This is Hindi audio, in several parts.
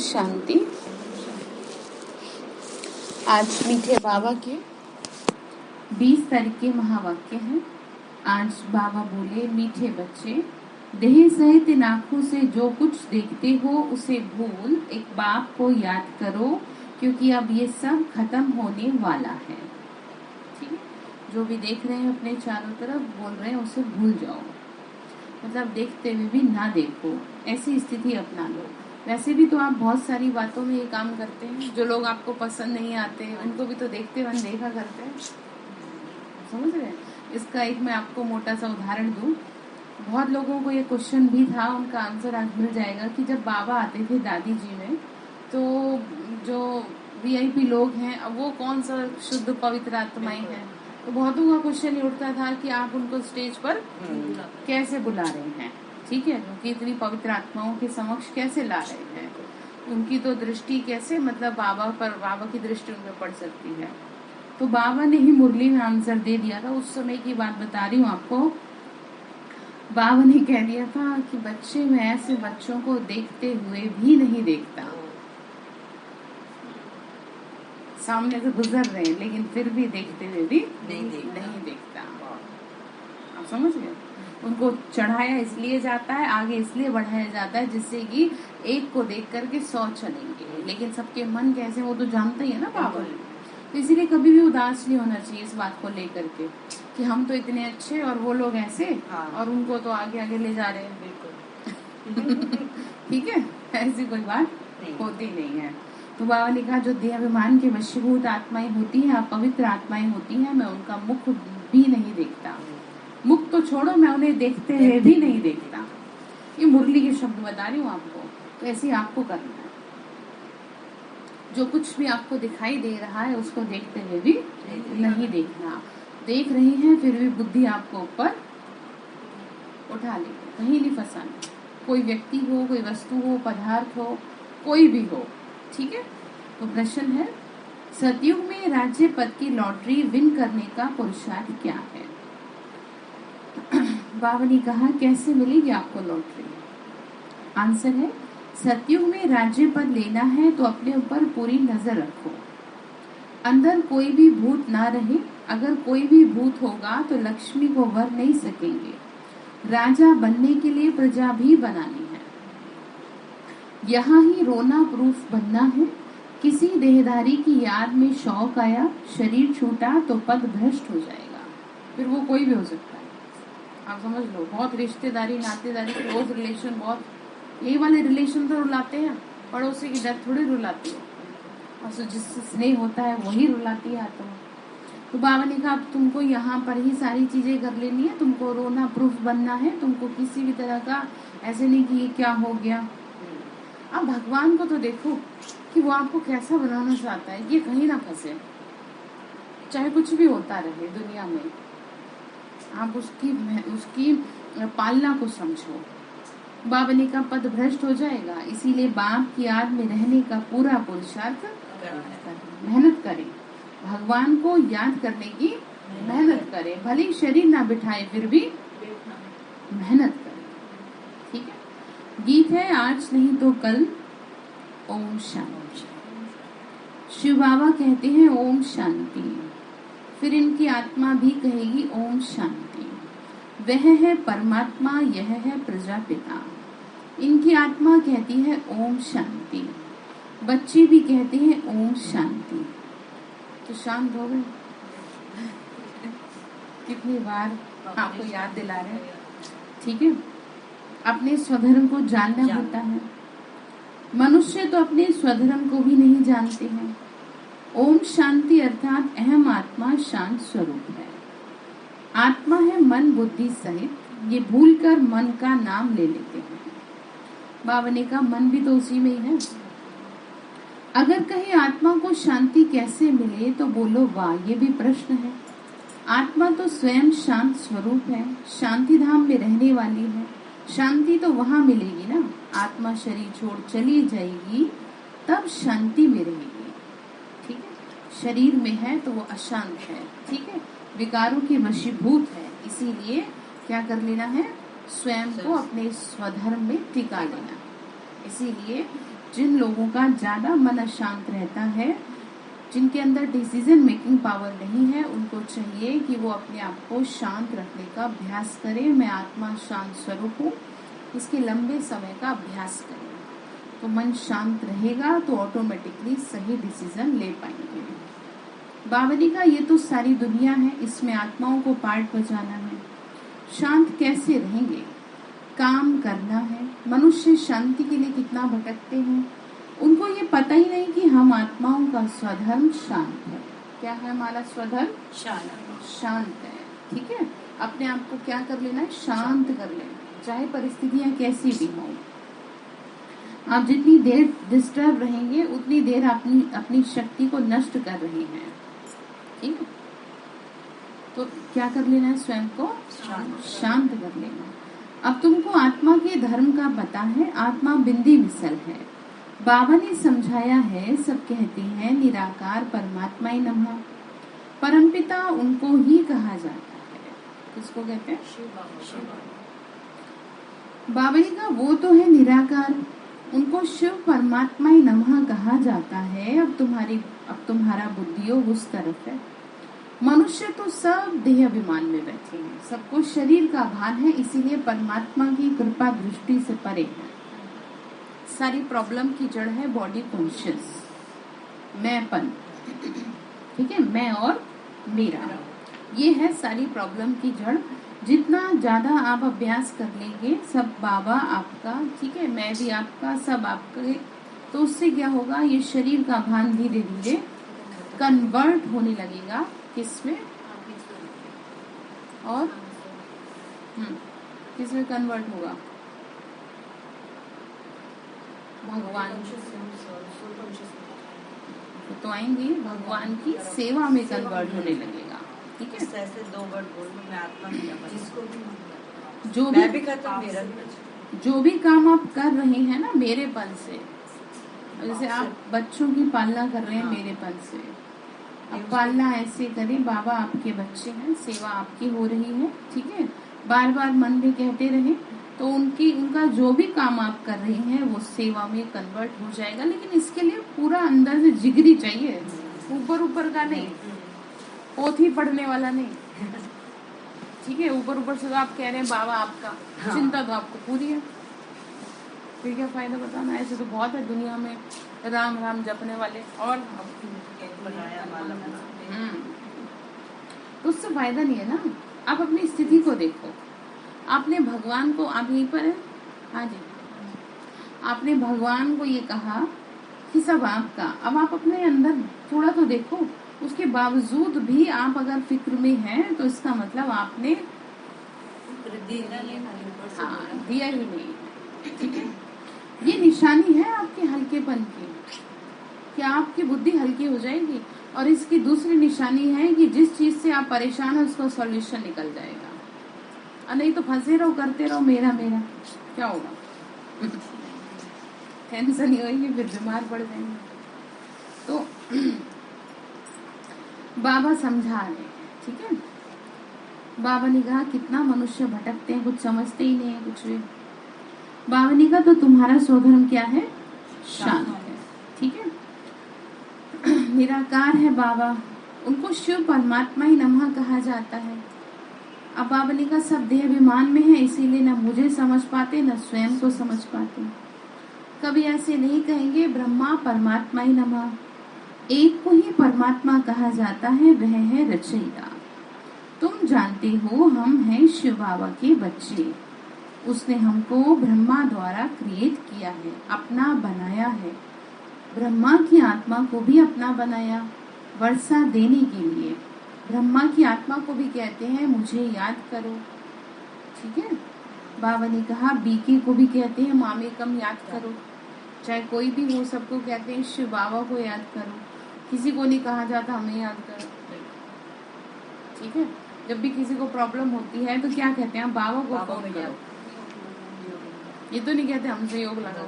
शांति। आज मीठे बाबा के 20 तारीख के महावाक्य हैं। आज बाबा बोले, मीठे बच्चे, देह सहित इन आँखों से जो कुछ देखते हो उसे भूल एक बाप को याद करो, क्योंकि अब ये सब खत्म होने वाला है। ठीक है, जो भी देख रहे हैं अपने चारों तरफ, बोल रहे हैं उसे भूल जाओ, मतलब देखते हुए भी ना देखो, ऐसी स्थिति अपना लो। वैसे भी तो आप बहुत सारी बातों में ये काम करते हैं। जो लोग आपको पसंद नहीं आते उनको भी तो देखते हुए देखा करते हैं, समझ रहे हैं। इसका एक मैं आपको मोटा सा उदाहरण दूं। बहुत लोगों को ये क्वेश्चन भी था, उनका आंसर आज मिल जाएगा कि जब बाबा आते थे दादी जी में, तो जो वीआईपी लोग हैं, अब वो कौन सा शुद्ध पवित्र आत्माएं हैं, तो बहुतों का क्वेश्चन ये उठता था कि आप उनको स्टेज पर कैसे बुला रहे हैं। ठीक है, क्योंकि इतनी पवित्र आत्माओं के समक्ष कैसे ला रहे हैं, उनकी तो दृष्टि कैसे, मतलब बाबा की दृष्टि उन पर पड़ सकती है। तो बाबा ने ही मुरली में आंसर दे दिया था। उस समय की बात बता रही हूँ आपको। बाबा ने कह दिया था कि बच्चे, मैं ऐसे बच्चों को देखते हुए भी नहीं देखता। सामने से गुजर रहे हैं लेकिन फिर भी देखते हुए भी नहीं देखता। आप समझ गए। उनको चढ़ाया इसलिए जाता है, आगे इसलिए बढ़ाया जाता है, जिससे कि एक को देख करके 100 चलेंगे। लेकिन सबके मन कैसे, वो तो जानता ही है ना बाबा। तो इसीलिए कभी भी उदास नहीं होना चाहिए इस बात को लेकर के कि हम तो इतने अच्छे और वो लोग ऐसे, और उनको तो आगे आगे ले जा रहे हैं। बिल्कुल ठीक है, ऐसी कोई बात होती नहीं है। तो बाबा ने कहा, जो देहाभिमान के वशीभूत आत्माएं होती हैं, पवित्र आत्माएं होती हैं, मैं उनका मुख भी नहीं देखता। मुख तो छोड़ो, मैं उन्हें देखते हुए भी नहीं देखता। ये मुरली के शब्द बता रही हूँ आपको। तो ऐसे आपको करना है। जो कुछ भी आपको दिखाई दे रहा है उसको देखते हुए भी नहीं देखना। देख रही हैं फिर भी बुद्धि आपको ऊपर उठा ले, कहीं नहीं फंसाना। कोई व्यक्ति हो, कोई वस्तु हो, पदार्थ हो, कोई भी हो। ठीक है। तो प्रश्न है, सतयुग में राज्य पद की लॉटरी विन करने का पुरुषार्थ क्या है? बाबा ने कहा, कैसे मिलेगी आपको लॉटरी? आंसर है, सतयुग में राज्य पद लेना है तो अपने ऊपर पूरी नजर रखो। अंदर कोई भी भूत ना रहे। अगर कोई भी भूत होगा तो लक्ष्मी को वर नहीं सकेंगे। राजा बनने के लिए प्रजा भी बनानी है। यहाँ ही रोना प्रूफ बनना है। किसी देहधारी की याद में शौक आया, शरीर छूटा तो पद भ्रष्ट हो जाएगा। फिर वो कोई भी हो सकता है, आप समझ लो। बहुत रिश्तेदारी, नातेदारी, क्लोज रिलेशन, बहुत यही वाले रिलेशन तो रुलाते हैं। पड़ोसी की डेथ थोड़ी रुलाती है, और जिससे स्नेह होता है वही रुलाती है आत्मा। तो बाबा ने कहा, अब तुमको यहाँ पर ही सारी चीजें कर लेनी है। तुमको रोना प्रूफ बनना है। तुमको किसी भी तरह का ऐसे नहीं कि ये क्या हो गया। अब भगवान को तो देखो कि वो आपको कैसा बनाना चाहता है, ये कहीं ना फंसे। चाहे कुछ भी होता रहे दुनिया में, आप उसकी पालना को समझो। बाबा ने कहा, पद भ्रष्ट हो जाएगा, इसीलिए बाप की याद में रहने का पूरा पुरुषार्थ मेहनत करें। भगवान को याद करने की मेहनत करें। भले शरीर ना बिठाए फिर भी मेहनत करें। ठीक है। गीत है, आज नहीं तो कल। ओम शांति। शिव बाबा कहते हैं ओम शांति, फिर इनकी आत्मा भी कहेगी ओम शांति। वह है परमात्मा, यह है प्रजापिता। इनकी आत्मा कहती है ओम शांति। बच्चे भी कहते हैं ओम शांति। तो शांत हो गए। कितनी बार आपको याद दिला रहे हैं। ठीक है। अपने स्वधर्म को जानना होता है। मनुष्य तो अपने स्वधर्म को भी नहीं जानते हैं। ओम शांति अर्थात अहम आत्मा शांत स्वरूप है। आत्मा है मन बुद्धि सहित, ये भूलकर मन का नाम ले लेते हैं। बाबा ने कहा, मन भी तो उसी में ही है। अगर कहीं आत्मा को शांति कैसे मिले तो बोलो वाह, ये भी प्रश्न है। आत्मा तो स्वयं शांत स्वरूप है, शांति धाम में रहने वाली है। शांति तो वहां मिलेगी ना। आत्मा शरीर छोड़ चली जाएगी तब शांति में रहेगी। ठीक है। शरीर में है तो वो अशांत है। ठीक है, विकारों की वशीभूत है। इसीलिए क्या कर लेना है, स्वयं को अपने स्वधर्म में टिका लेना। इसीलिए जिन लोगों का ज्यादा मन अशांत रहता है, जिनके अंदर डिसीजन मेकिंग पावर नहीं है, उनको चाहिए कि वो अपने आप को शांत रखने का अभ्यास करें। मैं आत्मा शांत स्वरूप हूँ, इसके लंबे समय का अभ्यास करें। तो मन शांत रहेगा तो ऑटोमेटिकली सही डिसीजन ले पाएंगे। बावली का ये तो सारी दुनिया है, इसमें आत्माओं को पार्ट बजाना है। शांत कैसे रहेंगे? काम करना है। मनुष्य शांति के लिए कितना भटकते हैं, उनको ये पता ही नहीं कि हम आत्माओं का स्वधर्म शांत है। क्या है हमारा स्वधर्म? शांत है। ठीक है, अपने आप को क्या कर लेना है? शांत कर लेना, चाहे परिस्थितियां कैसी भी हो। आप जितनी देर डिस्टर्ब रहेंगे उतनी देर अपनी शक्ति को नष्ट कर रहे हैं। ठीक है, तो क्या कर लेना है? स्वयं को शांत कर लेना। अब तुमको आत्मा के धर्म का पता है। आत्मा बिंदी मिसल है। बाबा ने समझाया है, सब कहते हैं निराकार परमात्मा ही नमः। परमपिता उनको ही कहा जाता है। किसको कहते हैं? बाबा जी का वो तो है निराकार, उनको शिव परमात्मा ही नमः कहा जाता है। अब तुम्हारा बुद्धियो उस तरफ है। मनुष्य तो सब देह अभिमान में बैठे हैं, सबको शरीर का भान है, इसीलिए परमात्मा की कृपा दृष्टि से परे है। सारी प्रॉब्लम की जड़ है बॉडी कॉन्शियस, मैंपन। ठीक है, मैं और मेरा, ये है सारी प्रॉब्लम की जड़। जितना ज्यादा आप अभ्यास कर लेंगे, सब बाबा आपका, ठीक है, मैं भी आपका, सब आपके, तो उससे क्या होगा? ये शरीर का भान धीरे धीरे कन्वर्ट होने लगेगा। किसमें? और किसमें कन्वर्ट होगा? भगवान तो आएंगे, भगवान की सेवा में कन्वर्ट होने लगेगा। ठीक है, ऐसे 2 वर्ड बोल, मैं आत्मा जिसको भी जो भी काम आप कर रहे हैं ना मेरेपन से, जैसे आप बच्चों की पालना कर रहे हैं मेरेपन से, अब पालना ऐसे करें, बाबा आपके बच्चे हैं, सेवा आपकी हो रही है। ठीक है, बार बार मन में कहते रहे तो उनका जो भी काम आप कर रहे हैं वो सेवा में कन्वर्ट हो जाएगा। लेकिन इसके लिए पूरा अंदर से जिगरी चाहिए, ऊपर का नहीं, पोथी पढ़ने वाला नहीं। ठीक है, ऊपर से तो आप कह रहे हैं बाबा आपका, चिंता तो आपको पूरी है, फिर क्या फायदा बताना? ऐसे तो बहुत है दुनिया में राम राम जपने वाले, और तो उससे फायदा नहीं है ना। आप अपनी स्थिति को देखो। आपने भगवान को, आप यहीं पर है, हाँ जी, आपने भगवान को ये कहा कि सब आपका। अब आप अपने अंदर थोड़ा तो देखो, उसके बावजूद भी आप अगर फिक्र में हैं तो इसका मतलब आपने दिया ही नहीं। ठीक है, ये निशानी है आपके हल्केपन की, कि आपकी बुद्धि हल्की हो जाएगी। और इसकी दूसरी निशानी है कि जिस चीज से आप परेशान है उसका सॉल्यूशन निकल जाएगा, और नहीं तो फंसे रहो, करते रहो मेरा मेरा, क्या होगा? टेंशन ही होगी, फिर बीमार पड़ जाएंगे। तो बाबा समझा रहे हैं। ठीक है, बाबा ने कहा कितना मनुष्य भटकते हैं, कुछ समझते ही नहीं है कुछ भी। बाबा ने कहा तो तुम्हारा स्वधर्म क्या है? शांत है। ठीक है, निराकार है बाबा, उनको शिव परमात्मा ही नमः कहा जाता है। अब बाबा ने कहा सब देह अभिमान में है, इसीलिए न मुझे समझ पाते न स्वयं को समझ पाते। कभी ऐसे नहीं कहेंगे ब्रह्मा परमात्मा ही नमः, एक को ही परमात्मा कहा जाता है, वह है रचयिता। तुम जानते हो हम हैं शिव बाबा के बच्चे, उसने हमको ब्रह्मा द्वारा क्रिएट किया है, अपना बनाया है। ब्रह्मा की आत्मा को भी अपना बनाया वर्षा देने के लिए। ब्रह्मा की आत्मा को भी कहते हैं मुझे याद करो। ठीक है, बाबा ने कहा बीके को भी कहते हैं मामे कम याद करो, चाहे कोई भी हो, सबको कहते हैं शिव बाबा को याद करो। किसी को नहीं कहा जाता हमें याद करो। ठीक है, जब भी किसी को प्रॉब्लम होती है तो क्या कहते हैं? बाबा को फोन करो। ये तो नहीं कहते हमसे योग लगाओ,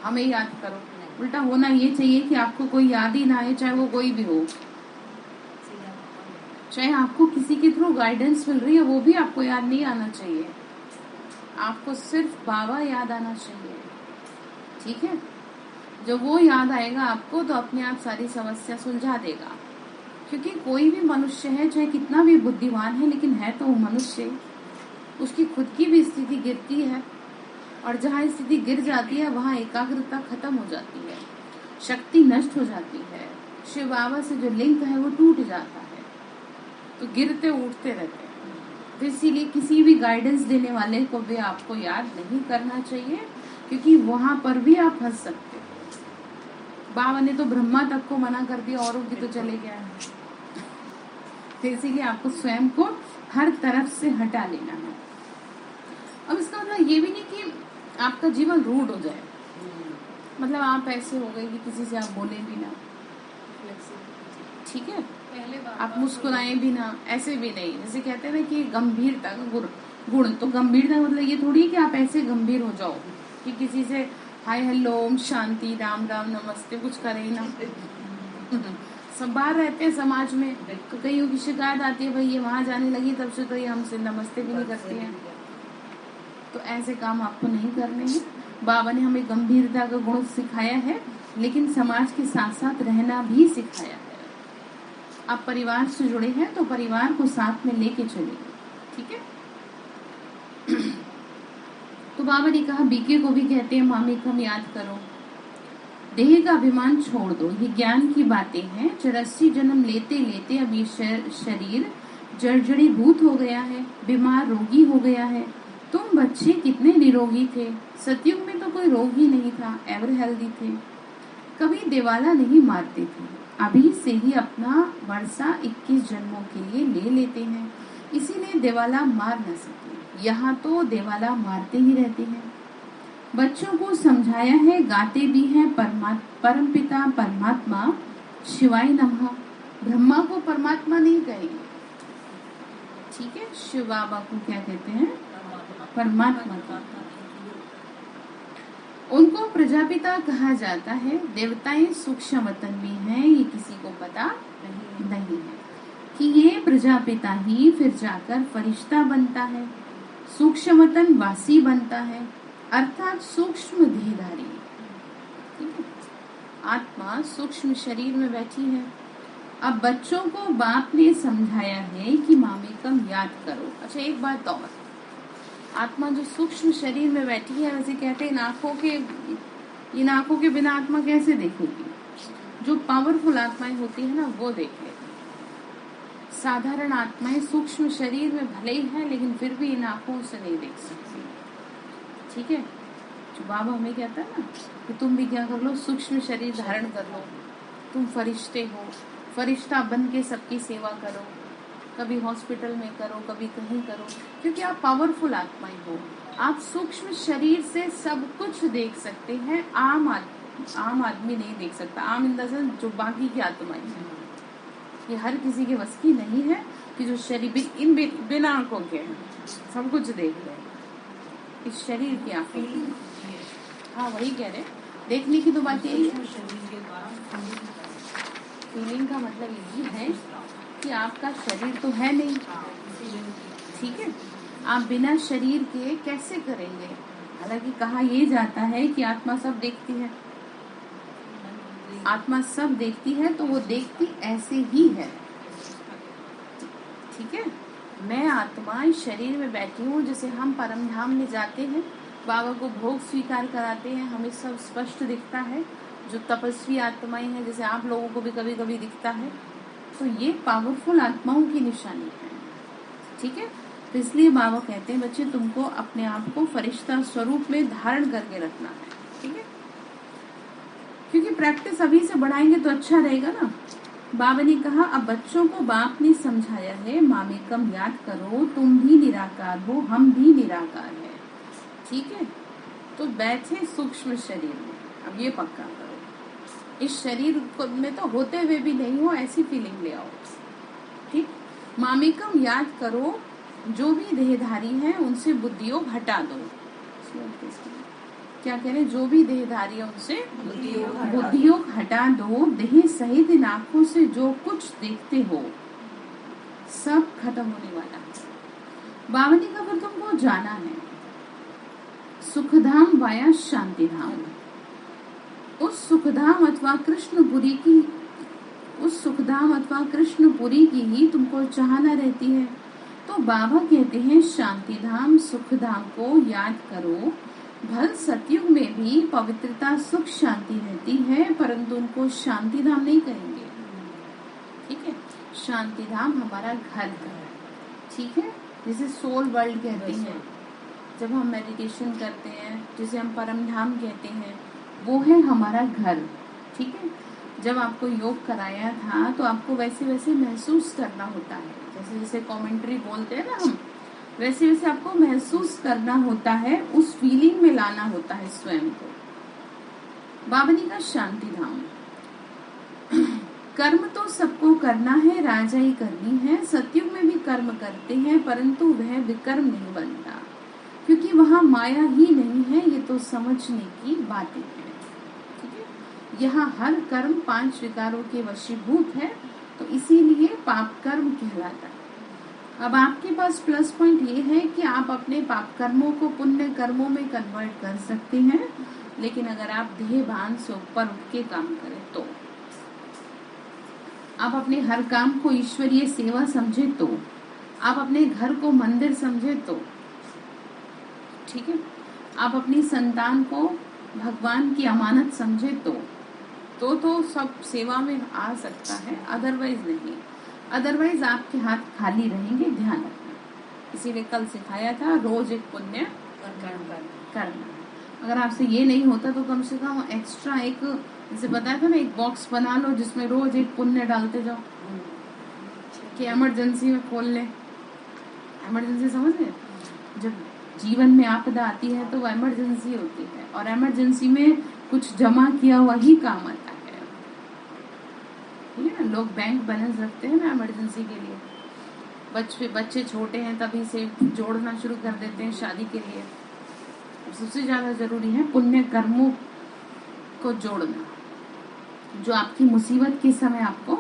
हमें याद करो। उल्टा होना ये चाहिए कि आपको कोई याद ही ना आए, चाहे वो कोई भी हो, चाहे आपको किसी के थ्रू गाइडेंस मिल रही है वो भी आपको याद नहीं आना चाहिए, आपको सिर्फ बाबा याद आना चाहिए। ठीक है, जब वो याद आएगा आपको तो अपने आप सारी समस्या सुलझा देगा। क्योंकि कोई भी मनुष्य है, चाहे कितना भी बुद्धिमान है, लेकिन है तो वो मनुष्य, उसकी खुद की भी स्थिति गिरती है, और जहाँ स्थिति गिर जाती है वहाँ एकाग्रता खत्म हो जाती है, शक्ति नष्ट हो जाती है, शिव बाबा से जो लिंक है वो टूट जाता है, तो गिरते उठते रहते हैं। तो इसीलिए किसी भी गाइडेंस देने वाले को भी आपको याद नहीं करना चाहिए, क्योंकि वहां पर भी आप फंस सकते हो। बाबा ने तो ब्रह्मा तक को मना कर दिया, औरों की तो चले गया है। तो इसीलिए आपको स्वयं को हर तरफ से हटा लेना है। अब इसका मतलब ये भी नहीं कि आपका जीवन रूड हो जाए, मतलब आप ऐसे हो गए कि किसी से आप बोले भी ना, ठीक है, आप मुस्कुराए भी ना, ऐसे भी नहीं। जैसे कहते हैं ना कि गंभीरता का गुण, तो गंभीरता मतलब ये थोड़ी कि आप ऐसे गंभीर हो जाओ कि किसी से हाय हेलो ओम शांति राम राम नमस्ते कुछ करें ही ना। सब बाहर रहते हैं समाज में, तो कईयों की शिकायत आती है, भाई ये वहां जाने लगी तब से तो ये हमसे नमस्ते भी नहीं करती है। तो ऐसे काम आपको नहीं करने हैं। बाबा ने हमें गंभीरता का गुण सिखाया है, लेकिन समाज के साथ साथ रहना भी सिखाया है। आप परिवार से जुड़े हैं तो परिवार को साथ में लेके चलिए, ठीक है। तो बाबा ने कहा बीके को भी कहते हैं मामेकम याद करो, देह का अभिमान छोड़ दो, ये ज्ञान की बातें हैं। 84 जन्म लेते लेते अब ये शरीर जर्जरीभूत हो गया है, बीमार रोगी हो गया है। तुम बच्चे कितने निरोगी थे, सतयुग में तो कोई रोग ही नहीं था, एवर हेल्दी थे, कभी दिवाला नहीं मारते थे। अभी से ही अपना वर्षा 21 जन्मों के लिए ले लेते हैं, इसीलिए दिवाला मार न सके। यहाँ तो दिवाला मारते ही रहते हैं। बच्चों को समझाया है, गाते भी हैं परमपिता परमात्मा शिवाय नमः। ब्रह्मा को परमात्मा नहीं कहेंगे, ठीक है, शिव बाबा को क्या कहते हैं, परमात्मा का। उनको प्रजापिता कहा जाता है। देवताएं सूक्ष्मतन भी हैं, ये किसी को पता नहीं है कि ये प्रजापिता ही फिर जाकर फरिश्ता बनता है, सूक्ष्मतन वासी बनता है, अर्थात सूक्ष्म देहधारी। ठीक है, आत्मा सूक्ष्म शरीर में बैठी है। अब बच्चों को बाप ने समझाया है कि मामेकम याद करो। अच्छा एक बात और, आत्मा जो सूक्ष्म शरीर में बैठी है, वैसे कहते हैं इन आंखों के बिना आत्मा कैसे देखेगी। जो पावरफुल आत्माएं होती है ना वो देख लेती। साधारण आत्माएं सूक्ष्म शरीर में भले ही है, लेकिन फिर भी इन आंखों से नहीं देख सकती, ठीक है। जो बाबा हमें कहता है ना कि तुम भी क्या कर लो, सूक्ष्म शरीर धारण कर लो, तुम फरिश्ते हो, फरिश्ता बन के सबकी सेवा करो, कभी हॉस्पिटल में करो, कभी कहीं करो, क्योंकि आप पावरफुल आत्माएं हो। आप सूक्ष्म शरीर से सब कुछ देख सकते हैं, आम आदमी नहीं देख सकता। आम इन द सेंस जो बाकी की आत्माएं हैं, ये हर किसी के बस की नहीं है कि जो शरीर बिना आंखों के सब कुछ देख ले। इस शरीर की आंखों, हाँ वही कह रहे, देखने की तो बात यही है। फीलिंग का मतलब यही है कि आपका शरीर तो है नहीं, ठीक है, आप बिना शरीर के कैसे करेंगे। हालांकि कहा यह जाता है कि आत्मा सब देखती है, आत्मा सब देखती है, तो वो देखती ऐसे ही है, ठीक है। मैं आत्मा इस शरीर में बैठी हूँ, जैसे हम परम धाम में जाते हैं, बाबा को भोग स्वीकार कराते हैं, हमें सब स्पष्ट दिखता है। जो तपस्वी आत्माएं हैं, जैसे आप लोगों को भी कभी कभी दिखता है, तो ये पावरफुल आत्माओं की निशानी है, ठीक है। तो इसलिए बाबा कहते हैं बच्चे तुमको अपने आप को फरिश्ता स्वरूप में धारण करके रखना है, ठीक है, क्योंकि प्रैक्टिस अभी से बढ़ाएंगे तो अच्छा रहेगा ना। बाबा ने कहा अब बच्चों को बाप ने समझाया है, मामेकम याद करो, तुम भी निराकार हो, हम भी निराकार है, ठीक है। तो बैठे सूक्ष्म शरीर में, अब ये पक्का करो, इस शरीर में तो होते हुए भी नहीं हो, ऐसी फीलिंग ले आओ, ठीक। मामेकम याद करो, जो भी देहधारी हैं उनसे बुद्धियोग हटा दो। क्या कह रहे, जो भी देहधारी है उनसे बुद्धियोग हटा दो। देह सहित इन आंखों से जो कुछ देखते हो सब खत्म होने वाला है। बाबा ने कहा फिर तुमको जाना है सुखधाम वाया शांति धाम। उस सुखधाम अथवा कृष्णपुरी की ही तुमको चाहना रहती है। तो बाबा कहते हैं शांतिधाम सुखधाम को याद करो। भल सतयुग में भी पवित्रता सुख शांति रहती है, परंतु उनको शांतिधाम नहीं कहेंगे। ठीक है, शांतिधाम हमारा घर है। ठीक है, जिसे सोल वर्ल्ड कहते हैं। जब हम मेडिटेशन करते हैं, जिसे हम परम धाम कहते हैं, वो है हमारा घर। ठीक है, जब आपको योग कराया था तो आपको वैसे वैसे महसूस करना होता है, जैसे जैसे कमेंट्री बोलते हैं ना हम, वैसे वैसे आपको महसूस करना होता है, उस फीलिंग में लाना होता है स्वयं को। बाबनी का शांतिधाम। कर्म तो सबको करना है, राजाई करनी है। सतयुग में भी कर्म करते हैं, परंतु वह विकर्म नहीं बनता, क्योंकि वहाँ माया ही नहीं है। ये तो समझने की बातें हैं। ठीक है, यहाँ हर कर्म 5 विकारों के वशीभूत है, तो इसीलिए पाप कर्म कहलाता है। अब आपके पास प्लस पॉइंट ये है कि आप अपने पाप कर्मों को पुण्य कर्मों में कन्वर्ट कर सकते हैं, लेकिन अगर आप देह भान से ऊपर उठ के काम करें तो, आप अपने हर काम को ईश्वरीय सेवा समझे तो, आप अपने घर को मंदिर समझे तो, ठीक है, आप अपनी संतान को भगवान की अमानत समझे तो सब सेवा में आ सकता है, अदरवाइज नहीं। अदरवाइज आपके हाथ खाली रहेंगे, ध्यान रखना। इसीलिए कल सिखाया था रोज एक पुण्य करना। अगर आपसे ये नहीं होता तो कम से कम एक्स्ट्रा एक, जैसे बताया था ना, एक बॉक्स बना लो जिसमें रोज एक पुण्य डालते जाओ कि इमरजेंसी में खोल ले। इमरजेंसी समझ गए? जब जीवन में आपदा आती है तो वो इमरजेंसी होती है, और इमरजेंसी में कुछ जमा किया हुआ ही काम आता है। ठीक है ना, लोग बैंक बैलेंस रखते हैं ना इमरजेंसी के लिए। बच्चे छोटे हैं तभी से जोड़ना शुरू कर देते हैं शादी के लिए। सबसे ज्यादा जरूरी है पुण्य कर्मों को जोड़ना, जो आपकी मुसीबत के समय आपको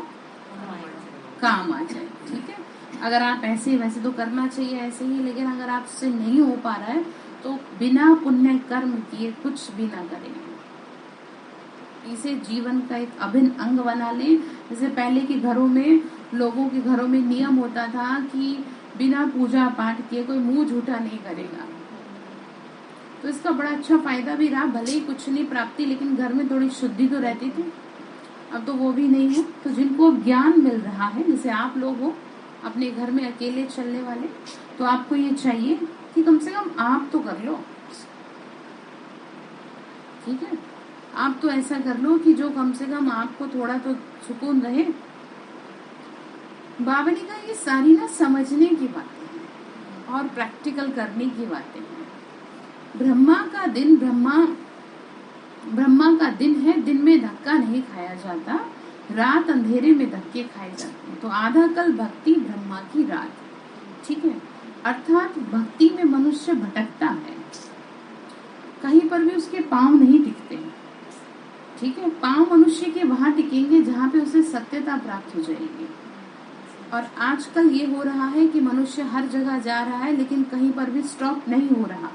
काम आ जाए। ठीक है, अगर आप ऐसे वैसे तो करना चाहिए ऐसे ही, लेकिन अगर आपसे नहीं हो पा रहा है तो बिना पुण्य कर्म किए कुछ भी ना करें। इसे जीवन का एक अभिन्न अंग बना लें। जैसे पहले के घरों में, लोगों के घरों में नियम होता था कि बिना पूजा पाठ किए कोई मुंह झूठा नहीं करेगा, तो इसका बड़ा अच्छा फायदा भी रहा। भले ही कुछ नहीं प्राप्ति, लेकिन घर में थोड़ी शुद्धि तो रहती थी। अब तो वो भी नहीं है। तो जिनको ज्ञान मिल रहा है, जैसे आप लोग हो अपने घर में अकेले चलने वाले, तो आपको ये चाहिए कि कम से कम आप तो कर लो। ठीक है, आप तो ऐसा कर लो कि जो कम से कम आपको थोड़ा तो सुकून रहे। बाबा ने कहा ये सारी ना समझने की बातें हैं और प्रैक्टिकल करने की बातें हैं। ब्रह्मा का दिन है, दिन में धक्का नहीं खाया जाता, रात अंधेरे में धक्के खाए जाते हैं। तो आधा कल भक्ति ब्रह्मा की रात। ठीक है, अर्थात भक्ति में मनुष्य भटकता है, कहीं पर भी उसके पांव नहीं टिकते। ठीक है, पांव मनुष्य के वहां टिकेंगे जहां पे उसे सत्यता प्राप्त हो जाएगी। और आजकल ये हो रहा है कि मनुष्य हर जगह जा रहा है, लेकिन कहीं पर भी स्टॉप नहीं हो रहा,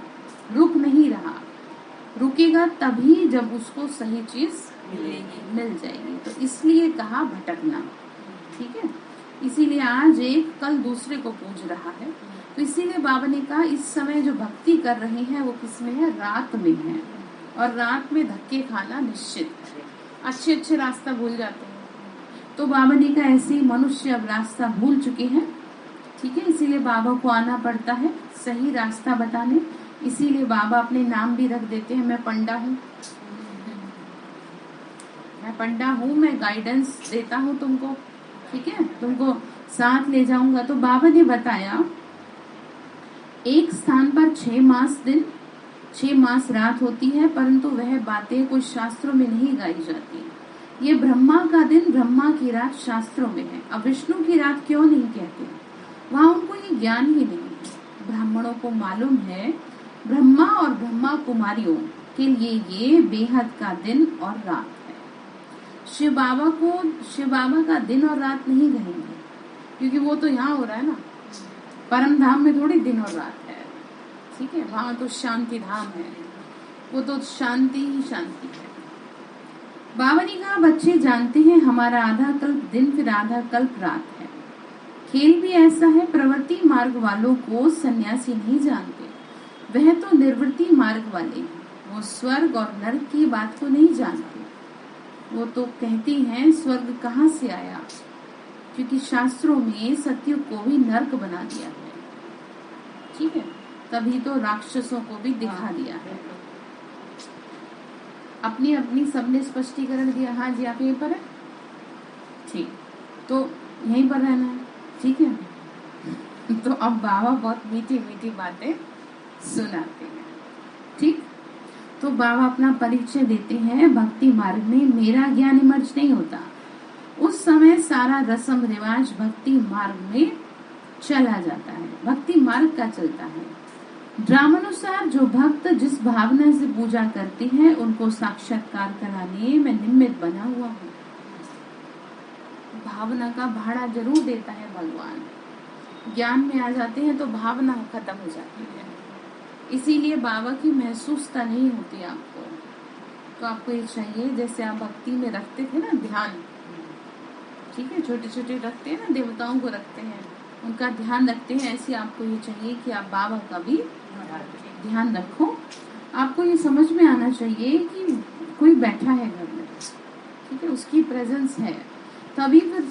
रुक नहीं रहा। रुकेगा तभी जब उसको सही चीज मिल जाएगी। तो इसलिए कहा भटकना। ठीक है, इसीलिए आज एक कल दूसरे को पूज रहा है। तो इसीलिए बाबा ने कहा इस समय जो भक्ति कर रहे हैं वो किसमें है? रात में है। और रात में धक्के खाना निश्चित है। अच्छे रास्ता भूल जाते हैं। तो बाबा ने कहा ऐसे मनुष्य अब रास्ता भूल चुके हैं। ठीक है, इसीलिए बाबा को आना पड़ता है सही रास्ता बताने। इसीलिए बाबा अपने नाम भी रख देते हैं, मैं पंडा हूँ, मैं गाइडेंस देता हूँ तुमको। ठीक है, तुमको साथ ले जाऊंगा। तो बाबा ने बताया एक स्थान पर 6 मास दिन 6 मास रात होती है, परंतु वह बातें कुछ शास्त्रों में नहीं गाई जाती। ये ब्रह्मा का दिन, ब्रह्मा की रात शास्त्रों में है। अब विष्णु की रात क्यों नहीं कहते? वहाँ उनको ये ज्ञान ही नहीं है। ब्राह्मणों को मालूम है ब्रह्मा और ब्रह्मा कुमारियों के लिए ये बेहद का दिन और रात है। शिव बाबा का दिन और रात नहीं कहेंगे, क्योंकि वो तो यहाँ हो रहा है ना, परम धाम में थोड़ी दिन और रात है। ठीक है, वहाँ तो शांति धाम है, वो तो शांति ही शांति है। बाबा ने कहा, बच्चे जानते हैं हमारा आधा कल्प दिन फिर आधा कल्प रात है। खेल भी ऐसा है, प्रवृत्ति मार्ग वालों को सन्यासी नहीं जानते, वह तो निर्वृत्ति मार्ग वाले हैं। वो स्वर्ग और नरक की बात को नहीं जानते। वो तो कहती हैं स्वर्ग कहाँ से आया, क्योंकि शास्त्रों में सत्युग को भी नरक बना दिया है। ठीक है, तभी तो राक्षसों को भी दिखा दिया है। अपनी अपनी सबने स्पष्टीकरण दिया। हाँ जी, आप यहीं पर है? ठीक, तो यहीं पर रहना है। ठीक है, तो अब बाबा बहुत मीठी मीठी बातें सुनाते हैं। ठीक, तो बाबा अपना परिचय देते हैं। भक्ति मार्ग में मेरा ज्ञान इमर्ज नहीं होता। उस समय सारा रस्म रिवाज भक्ति मार्ग में चला जाता है, भक्ति मार्ग का चलता है। ड्रामानुसार जो भक्त जिस भावना से पूजा करते हैं उनको साक्षात्कार कराने में निमित्त बना हुआ हूँ। भावना का भाड़ा जरूर देता है भगवान। ज्ञान में आ जाते हैं तो भावना खत्म हो जाती है, इसीलिए बाबा की महसूसता नहीं होती आपको। तो आपको ये चाहिए, जैसे आप भक्ति में रखते थे ना ध्यान, ठीक है, छोटे छोटे रखते हैं ना, देवताओं को रखते हैं, उनका ध्यान रखते हैं, ऐसे आपको ये चाहिए कि आप बाबा का भी ध्यान रखो। आपको ये समझ में आना चाहिए कि कोई बैठा है घर में, ठीक है, उसकी प्रेजेंस है, तभी फिर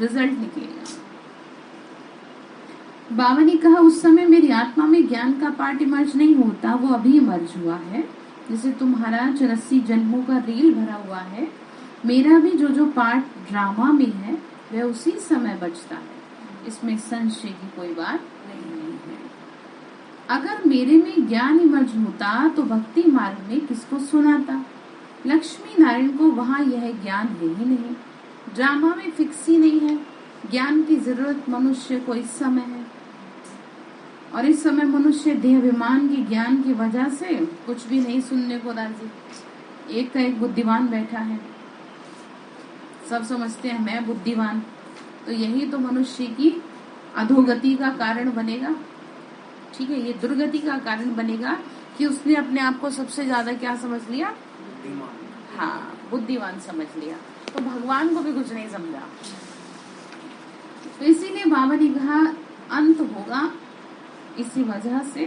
रिजल्ट निकलेगा। बाबा ने कहा, उस समय मेरी आत्मा में ज्ञान का पार्ट इमर्ज नहीं होता, वो अभी इमर्ज हुआ है। जैसे तुम्हारा 84 जन्मों का रील भरा हुआ है, मेरा भी जो पार्ट ड्रामा में है वह उसी समय बचता है। इसमें संशय की कोई बात नहीं है। अगर मेरे में ज्ञान इमर्ज होता तो भक्ति मार्ग में किसको सुनाता? लक्ष्मी नारायण को वहाँ यह ज्ञान है ही नहीं। ड्रामा में फिक्स ही नहीं है। ज्ञान की जरूरत मनुष्य को इस समय है, और इस समय मनुष्य देहाभिमान की ज्ञान की वजह से कुछ भी नहीं सुनने को राजी। एक का एक बुद्धिमान बैठा है, सब समझते हैं मैं बुद्धिमान, तो यही तो मनुष्य की अधोगति का कारण बनेगा। ठीक है, ये दुर्गति का कारण बनेगा कि उसने अपने आप को सबसे ज्यादा क्या समझ लिया? हाँ, बुद्धिमान समझ लिया, तो भगवान को भी कुछ नहीं समझा। तो इसीलिए बाबा ने कहा अंत होगा इसी वजह से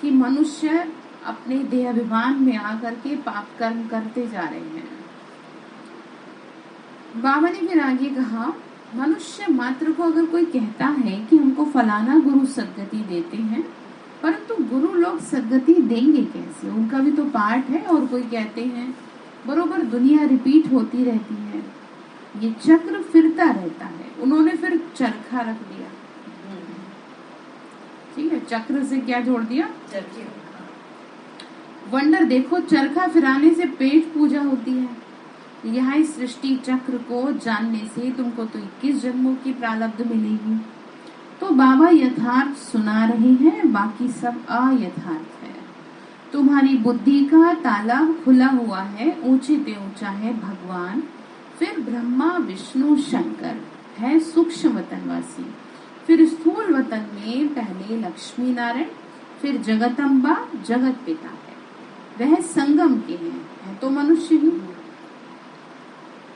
कि मनुष्य अपने देहाभिमान में आकर के पाप कर्म करते जा रहे हैं। बाबा ने फिर आगे कहा, मनुष्य मात्र को अगर कोई कहता है कि हमको फलाना गुरु सद्गति देते हैं, परंतु गुरु लोग सद्गति देंगे कैसे? उनका भी तो पाठ है। और कोई कहते हैं बरोबर दुनिया रिपीट होती रहती है, ये चक्र फिरता रहता है। उन्होंने फिर चरखा रख दिया। ठीक है, चक्र से क्या जोड़ दिया? वंडर देखो, चरखा फिराने से पेट पूजा होती है। यहाँ इस सृष्टि चक्र को जानने से तुमको तो 21 जन्मों की प्रारब्ध मिलेगी। तो बाबा यथार्थ सुना रहे हैं, बाकी सब अयथार्थ है। तुम्हारी बुद्धि का ताला खुला हुआ है, ऊंचे पे ऊंचा है भगवान, फिर ब्रह्मा विष्णु शंकर है सूक्ष्म वतनवासी, फिर स्थूल वतन में पहले लक्ष्मी नारायण, फिर जगदम्बा जगत पिता है, वह संगम के हैं, है तो मनुष्य ही।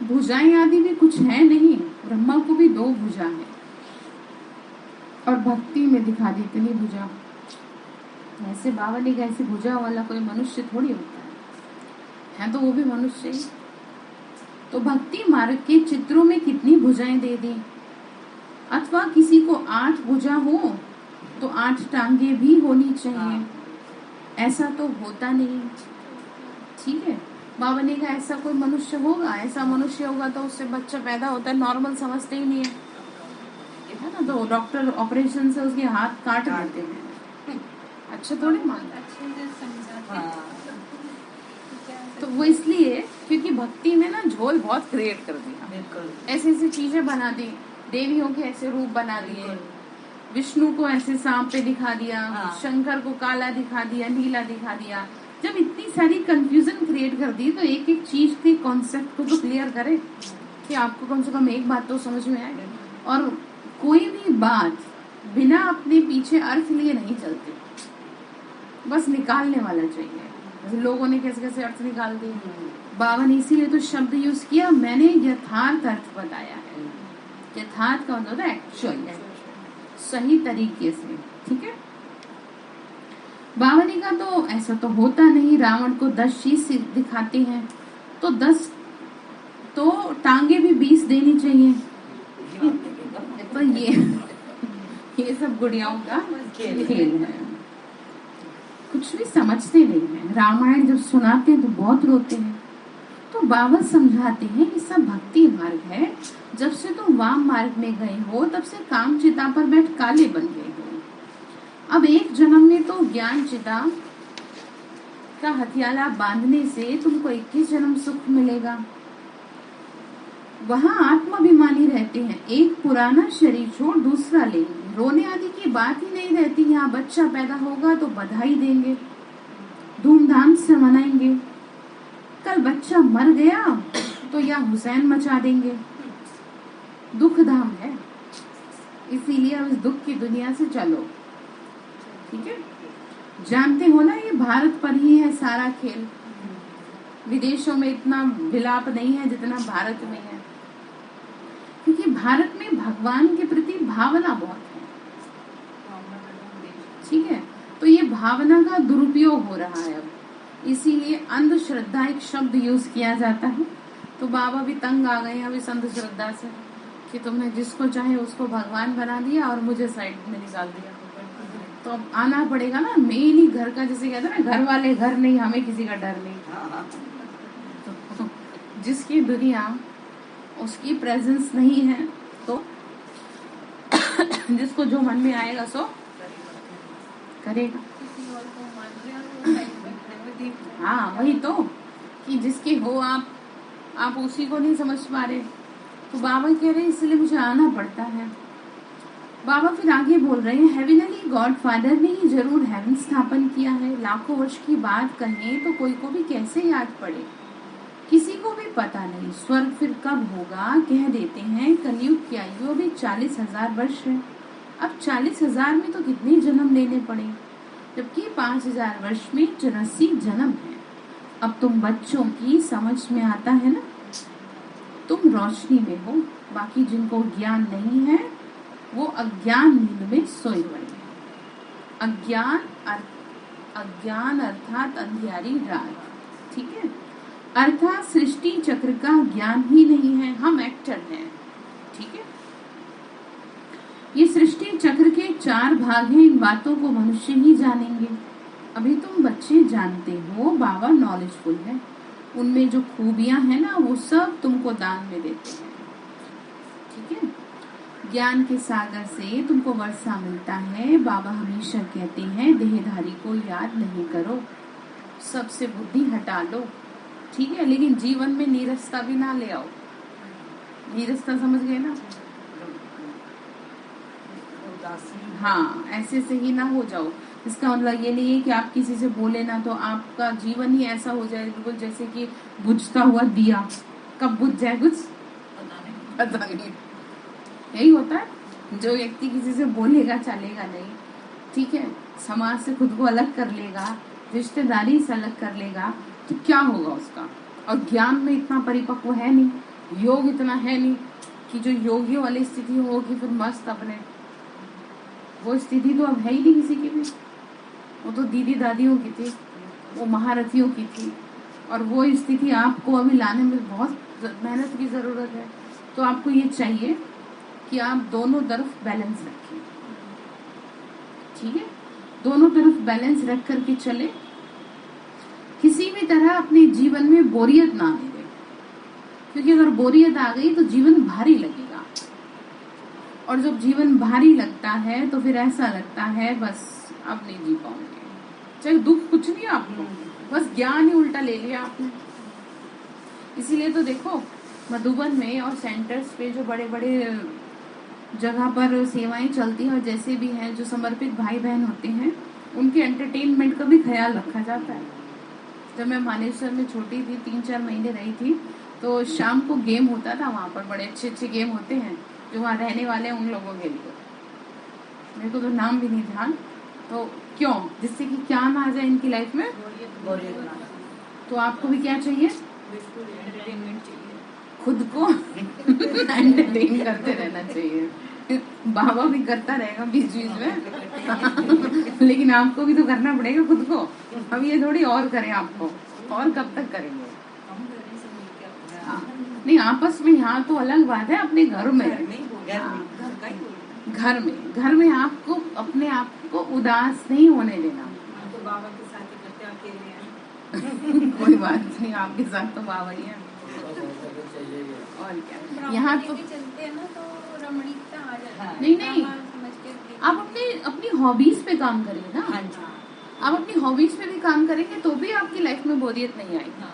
भुजाएं आदि भी कुछ है नहीं, ब्रह्मा को भी 2 भुजा है, और भक्ति में दिखा दी इतनी भुजा। ऐसे बाबा ने कहा ऐसे भुजा वाला कोई मनुष्य थोड़ी होता है तो वो भी मनुष्य ही। तो भक्ति मार्ग के चित्रों में कितनी भुजाएं दे दी। अथवा किसी को 8 भुजा हो तो 8 टांगे भी होनी चाहिए, ऐसा तो होता नहीं। ठीक है, बाबा ने कहा ऐसा कोई मनुष्य होगा, ऐसा मनुष्य होगा तो उससे बच्चा पैदा होता है, नॉर्मल समझते ही नहीं है ना, तो डॉक्टर ऑपरेशन से उसके हाथ काट देते हैं, अच्छा थोड़ी मानता है। तो वो इसलिए क्योंकि भक्ति में ना झोल बहुत क्रिएट कर दिया, ऐसी ऐसी चीजें बना दी, देवियों के ऐसे रूप बना दिए, विष्णु को ऐसे सांप पे दिखा दिया, शंकर को काला दिखा दिया, नीला दिखा दिया। जब इतनी सारी कंफ्यूजन क्रिएट कर दी तो एक एक चीज के कॉन्सेप्ट को तो क्लियर करे कि आपको कम से कम एक बात तो समझ में आए। और कोई भी बात बिना अपने पीछे अर्थ लिए नहीं चलती, बस निकालने वाला चाहिए। लोगों ने कैसे कैसे अर्थ निकाल दिए। बाबा ने इसीलिए तो शब्द यूज किया, मैंने यथार्थ अर्थ बताया है। यथार्थ का मतलब एक्चुअल है, सही तरीके से। ठीक है, बाबा ने कहा तो ऐसा तो होता नहीं, रावण को 10 चीज दिखाते हैं तो 10 तो टांगे भी 20 देनी चाहिए। तो ये सब गुड़ियाओं का खेल है, कुछ भी समझते नहीं है। रामायण जब सुनाते हैं तो बहुत रोते हैं। तो बाबा समझाते हैं ये सब भक्ति मार्ग है, जब से तुम वाम मार्ग में गए हो तब से काम चिता पर बैठ काले बन गए हो। अब एक जन्म में तो ज्ञान चिता का हथियाला बांधने से तुमको 21 जन्म सुख मिलेगा। वहाँ आत्माभिमानी रहते हैं, एक पुराना शरीर छोड़ दूसरा लेंगे, रोने आदि की बात ही नहीं रहती। यहाँ बच्चा पैदा होगा तो बधाई देंगे, धूमधाम से मनाएंगे। कल बच्चा मर गया तो या हुसैन मचा देंगे। दुख धाम है, इसीलिए अब इस दुख की दुनिया से चलो। ठीक है, जानते हो ना ये भारत पर ही है सारा खेल। विदेशों में इतना विलाप नहीं है जितना भारत में है, क्योंकि भारत में भगवान के प्रति भावना बहुत है। ठीक है, तो ये भावना का दुरुपयोग हो रहा है अब, इसीलिए अंधश्रद्धा एक शब्द यूज किया जाता है। तो बाबा भी तंग आ गए हैं अब इस अंधश्रद्धा से कि तुमने जिसको चाहे उसको भगवान बना दिया और मुझे साइड में निकाल दिया। तो अब आना पड़ेगा ना, मेन ही घर का, जैसे कहते हैं ना, घर वाले घर नहीं, हमें किसी का डर नहीं। तो जिसकी दुनिया उसकी प्रेजेंस नहीं है, तो जिसको जो मन में आएगा सो करेगा। हाँ वही तो, कि जिसके हो आप उसी को नहीं समझ पा रहे। तो बाबा कह रहे हैं इसलिए मुझे आना पड़ता है। बाबा फिर आगे बोल रहे हैं, हेविनली गॉड फादर ने ही जरूर हेवन स्थापन किया है। लाखों वर्ष की बात कहें तो कोई को भी कैसे याद पड़े, किसी को भी पता नहीं स्वर्ग फिर कब होगा। कह देते हैं कलयुग की आयु अभी 40,000 वर्ष है। अब 40,000 में तो कितने जन्म लेने पड़े, जबकि 5,000 वर्ष में 84 जन्म है। अब तुम बच्चों की समझ में आता है ना, तुम रोशनी में हो, बाकी जिनको ज्ञान नहीं है वो अज्ञान नींद में सोए पड़े हैं। अज्ञान अर्थात अंधियारी रात। ठीक है, अर्थात सृष्टि चक्र का ज्ञान ही नहीं है, हम एक्टर हैं। ठीक है, ये सृष्टि चक्र के 4 भाग हैं, इन बातों को मनुष्य ही जानेंगे। अभी तुम बच्चे जानते हो, बाबा नॉलेजफुल है, उनमें जो खूबियां हैं ना वो सब तुमको दान में देते हैं। ठीक है, ज्ञान के सागर से तुमको वर्षा मिलता है। बाबा हमेशा कहते हैं देहधारी को याद नहीं करो, सबसे बुद्धि हटा लो। ठीक है, लेकिन जीवन में नीरसता भी ना ले आओ। नीरसता समझ गए ना? हाँ, ऐसे से ही ना हो जाओ। इसका मतलब ये नहीं है कि आप किसी से बोले ना तो आपका जीवन ही ऐसा हो जाए बिल्कुल जैसे कि बुझता हुआ दिया। कब बुझ जाए कुछ पता नहीं। यही होता है, जो व्यक्ति किसी से बोलेगा चलेगा नहीं। ठीक है, समाज से खुद को अलग कर लेगा, रिश्तेदारी से अलग कर लेगा, तो क्या होगा उसका। और ज्ञान में इतना परिपक्व है नहीं, योग इतना है नहीं कि जो योगियों वाली स्थिति होगी फिर मस्त अपने। वो स्थिति तो अब है ही नहीं किसी की भी। वो तो दीदी दादियों की थी, वो महारथियों की थी, और वो स्थिति आपको अभी लाने में बहुत मेहनत की जरूरत है। तो आपको ये चाहिए कि आप दोनों तरफ बैलेंस रखें। ठीक है, दोनों तरफ बैलेंस रख करके चले, किसी भी तरह अपने जीवन में बोरियत ना आने दें, क्योंकि अगर बोरियत आ गई तो जीवन भारी लगेगा, और जब जीवन भारी लगता है तो फिर ऐसा लगता है बस अब नहीं जी पाऊंगे। चाहे दुख कुछ नहीं आपको, बस ज्ञान ही उल्टा ले लिया आपने। इसीलिए तो देखो मधुबन में और सेंटर्स पे जो बड़े बड़े जगह पर सेवाएं चलती हैं, और जैसे भी हैं जो समर्पित भाई बहन होते हैं, उनके एंटरटेनमेंट का भी ख्याल रखा जाता है। जब मैं मानेसर में छोटी थी, 3-4 महीने रही थी, तो शाम को गेम होता था वहाँ पर। बड़े अच्छे अच्छे गेम होते हैं जो वहाँ रहने वाले हैं उन लोगों के लिए। मेरे को तो नाम भी नहीं ध्यान, तो क्यों, जिससे कि क्या ना आ जाए इनकी लाइफ में, बोरियत ना। तो आपको भी क्या चाहिए, बिल्कुल एंटरटेनमेंट चाहिए, खुद को एंटरटेन करते रहना चाहिए। बाबा भी करता रहेगा बीच बीच में लेकिन आपको भी तो करना पड़ेगा खुद को। हम ये थोड़ी और करें आपको, और कब तक करेंगे। हम करने से मिलके अपना हाँ, नहीं आपस में यहाँ तो अलग बात है, अपने घर में, घर में ही बोल, घर का ही बोल। घर में आपको अपने आप को उदास नहीं होने देना। हम तो बाबा के साथ ही करते हैं, अकेले हैं। कोई बात नहीं, आपके साथ तो बाबा ही है, और क्या। यहाँ तो चलते हैं ना तो रमणीकता आ जाती है। नहीं समझ के आप अपने अपनी हॉबीज पे काम करिए ना। हाँ जी, आप अपनी हॉबीज पे भी काम करेंगे तो भी आपकी लाइफ में बोरियत नहीं आएगी।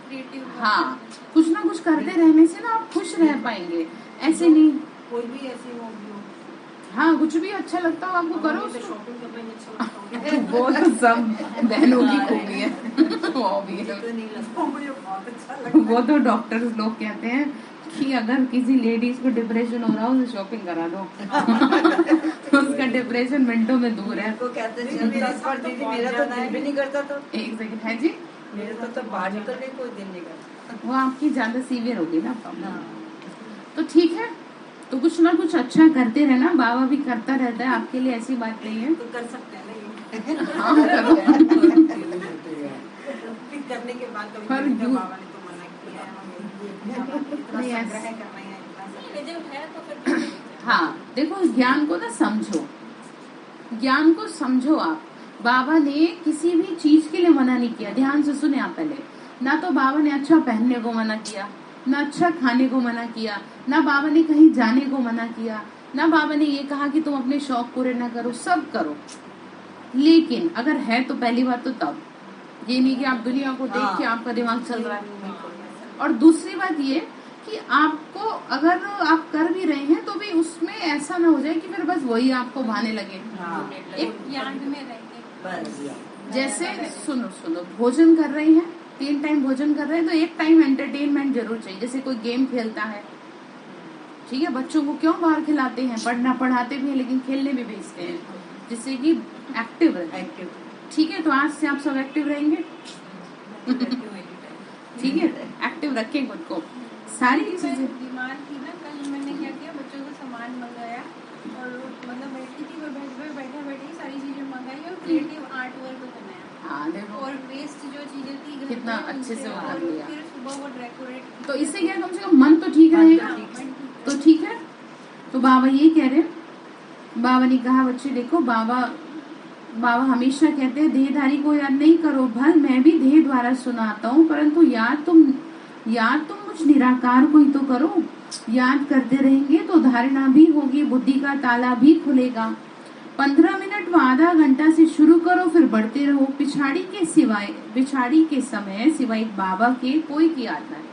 क्रिएटिव हाँ, कुछ ना कुछ करते रहने से ना आप खुश रह पाएंगे, ऐसे नहीं। कोई भी ऐसी हो भी हो, हाँ, कुछ भी अच्छा लगता हो आपको करो तो उसको। शॉपिंग करना ही अच्छा लगता है। वो तो सब बहनों की खूबी है वो भी है। तो नहीं लगता, मुझे बहुत अच्छा लगता है। वो तो डॉक्टर लोग कहते हैं कि अगर किसी लेडीज को डिप्रेशन हो रहा हो तो शॉपिंग करा दो उसका डिप्रेशन मिनटों में दूर है। को कहते थे मेरा पर दीदी, मेरा तो दिल भी नहीं करता, तो एक सेकंड है जी, मेरे तो बाहर निकलने कोई दिन नहीं करता। वो आपकी ज्यादा सीवियर होगी ना प्रॉब्लम। हाँ, तो ठीक है, तो कुछ ना कुछ अच्छा करते रहना, बाबा भी करता रहता है, आपके लिए ऐसी बात नहीं है। तो कर सकते हैं ना ये। हाँ, करो। फिर करने के बाद कभी पर कभी यू- बाबा ने तो मना किया है, हमें इतना नहीं, संग्रह ऐसे- करना है, इतना संग्रह। नहीं, जब है तो फिर हाँ, देखो ज्ञान को ना समझो, ज्ञान को समझो आप। बाबा ने किसी भी चीज के लिए मना नहीं किया, ध्यान से सुने आप पहले। ना तो बाबा ने अच्छा पहनने को मना किया, ना अच्छा खाने को मना किया, ना बाबा ने कहीं जाने को मना किया, ना बाबा ने ये कहा कि तुम अपने शौक पूरे ना करो, सब करो। लेकिन अगर है तो पहली बात तो तब, ये नहीं कि आप दुनिया को देख के आपका दिमाग चल रहा है। और दूसरी बात ये कि आपको अगर आप कर भी रहे हैं तो भी उसमें ऐसा ना हो जाए कि फिर बस वही आपको भाने लगे। हाँ, एक याद में रहेंगे। बस जैसे सुनो भोजन कर रहे हैं, 3 टाइम भोजन कर रहे हैं तो एक टाइम एंटरटेनमेंट जरूर चाहिए। जैसे कोई गेम खेलता है, ठीक है, बच्चों को क्यों बाहर खिलाते हैं, पढ़ाते भी हैं लेकिन खेलने भी भेजते हैं जिससे कि एक्टिव रहे। एक्टिव ठीक है, तो आज से आप सब एक्टिव रहेंगे, ठीक है, एक्टिव रखें खुद को, सारी मैं चीजें। बीमार थी ना, कल मैंने क्या किया, बच्चों को सामान मंगाया और मतलब बैठी थी, मैं बैठे सारी चीजें मंगाई और क्रिएटिव आर्ट वर्क बनाया। हाँ देखो, और वेस्ट जो चीजें थी घर कितना में, अच्छे से उनसे बना और लिया। फिर सुबह वो डेकोरेट। तो इससे क्या कम से कम मन तो ठीक रहेगा। तो ठीक है, तो बाबा ये कह रहे हैं, बाबा ने कहा बच्चे देखो, बाबा हमेशा कहते हैं देहधारी को याद नहीं करो, भल मैं भी देह द्वारा सुनाता हूँ, परंतु याद तुम मुझ निराकार को ही तो करो। याद करते रहेंगे तो धारणा भी होगी, बुद्धि का ताला भी खुलेगा। 15 मिनट व आधा घंटा से शुरू करो, फिर बढ़ते रहो। पिछाड़ी के समय सिवाय बाबा के कोई की याद ना है।